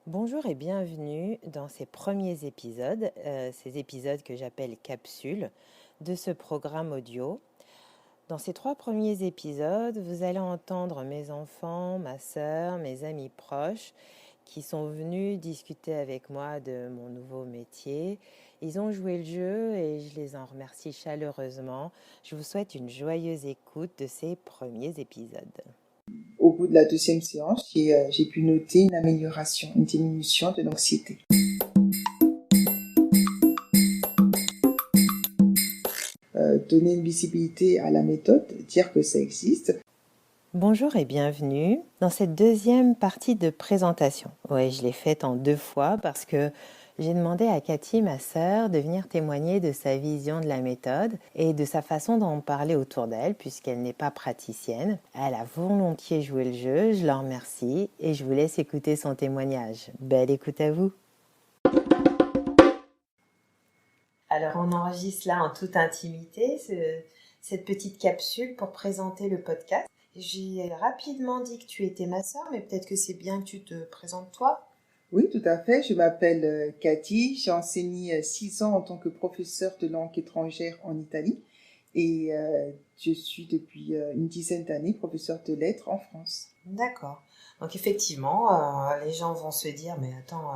Bonjour et bienvenue dans ces premiers épisodes, ces épisodes que j'appelle capsules de ce programme audio. Dans ces 3 premiers épisodes, vous allez entendre mes enfants, ma sœur, mes amis proches qui sont venus discuter avec moi de mon nouveau métier. Ils ont joué le jeu et je les en remercie chaleureusement. Je vous souhaite une joyeuse écoute de ces premiers épisodes. Au bout de la deuxième séance, j'ai pu noter une amélioration, une diminution de l'anxiété. Donner une visibilité à la méthode, dire que ça existe. Bonjour et bienvenue dans cette deuxième partie de présentation. Oui, je l'ai faite en 2 fois parce que j'ai demandé à Cathy, ma sœur, de venir témoigner de sa vision de la méthode et de sa façon d'en parler autour d'elle puisqu'elle n'est pas praticienne. Elle a volontiers joué le jeu, je l'en remercie et je vous laisse écouter son témoignage. Belle écoute à vous. Alors on enregistre là en toute intimité cette petite capsule pour présenter le podcast. J'ai rapidement dit que tu étais ma sœur, mais peut-être que c'est bien que tu te présentes toi. Oui, tout à fait. Je m'appelle Cathy. J'ai enseigné 6 ans en tant que professeure de langue étrangère en Italie. Et je suis depuis une dizaine d'années professeure de lettres en France. D'accord. Donc effectivement, les gens vont se dire, mais attends,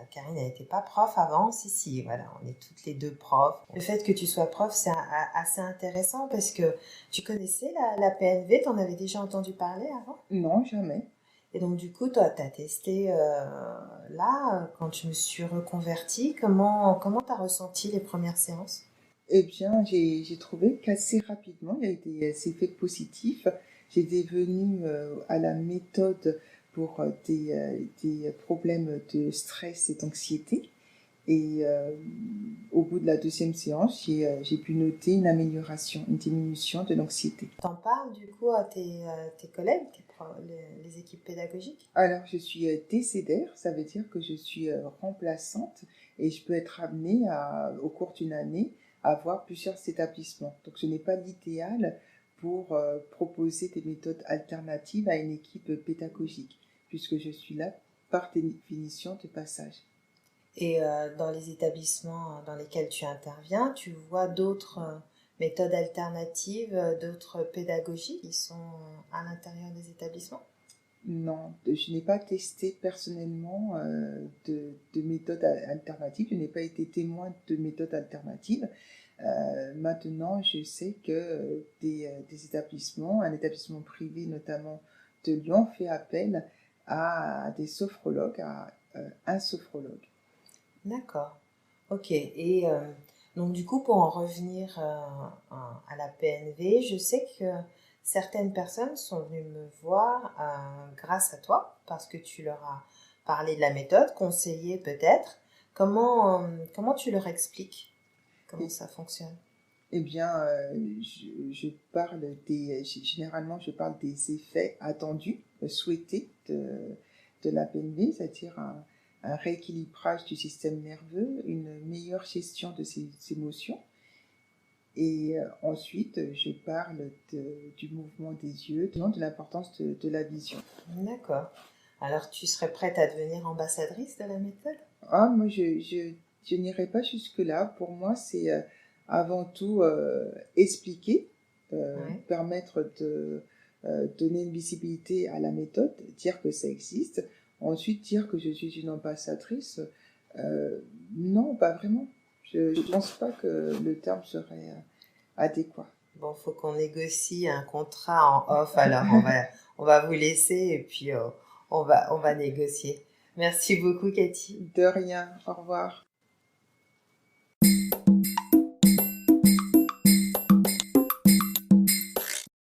Karine, elle n'était pas prof avant? Si, voilà, on est toutes les deux profs. Le fait que tu sois prof, c'est assez intéressant parce que tu connaissais la PNV, t'en avais déjà entendu parler avant? Non, jamais. Et donc du coup, toi, tu as testé là, quand je me suis reconvertie, comment tu as ressenti les premières séances? Eh bien, j'ai trouvé qu'assez rapidement, il y a eu des effets positifs. J'étais venue à la méthode pour des problèmes de stress et d'anxiété. Et au bout de la deuxième séance, j'ai pu noter une amélioration, une diminution de l'anxiété. T'en parles du coup à tes collègues, les équipes pédagogiques? Alors, je suis décédaire, ça veut dire que je suis remplaçante et je peux être amenée au cours d'une année à avoir plusieurs établissements. Donc, ce n'est pas l'idéal pour proposer des méthodes alternatives à une équipe pédagogique, puisque je suis là par définition de passage. Et dans les établissements dans lesquels tu interviens, tu vois d'autres méthodes alternatives, d'autres pédagogies qui sont à l'intérieur des établissements? Non, je n'ai pas testé personnellement de méthodes alternatives, je n'ai pas été témoin de méthodes alternatives. Maintenant, je sais que des établissements, un établissement privé notamment de Lyon, fait appel à des sophrologues, à un sophrologue. D'accord. Ok. Et donc du coup, pour en revenir à la PNV, je sais que certaines personnes sont venues me voir grâce à toi, parce que tu leur as parlé de la méthode, conseillé peut-être. Comment tu leur expliques comment Et, ça fonctionne? eh bien, généralement, je parle des effets attendus, souhaités de la PNV, c'est-à-dire un rééquilibrage du système nerveux, une meilleure gestion de ses émotions. Et ensuite, je parle du mouvement des yeux, de l'importance de la vision. D'accord. Alors tu serais prête à devenir ambassadrice de la méthode? Ah, moi, je n'irai pas jusque-là. Pour moi, c'est avant tout expliquer, Ouais. permettre de donner une visibilité à la méthode, dire que ça existe. Ensuite, dire que je suis une ambassadrice, non, pas vraiment. Je ne pense pas que le terme serait adéquat. Bon, faut qu'on négocie un contrat en off, alors on va vous laisser et puis on va négocier. Merci beaucoup, Cathy. De rien, au revoir.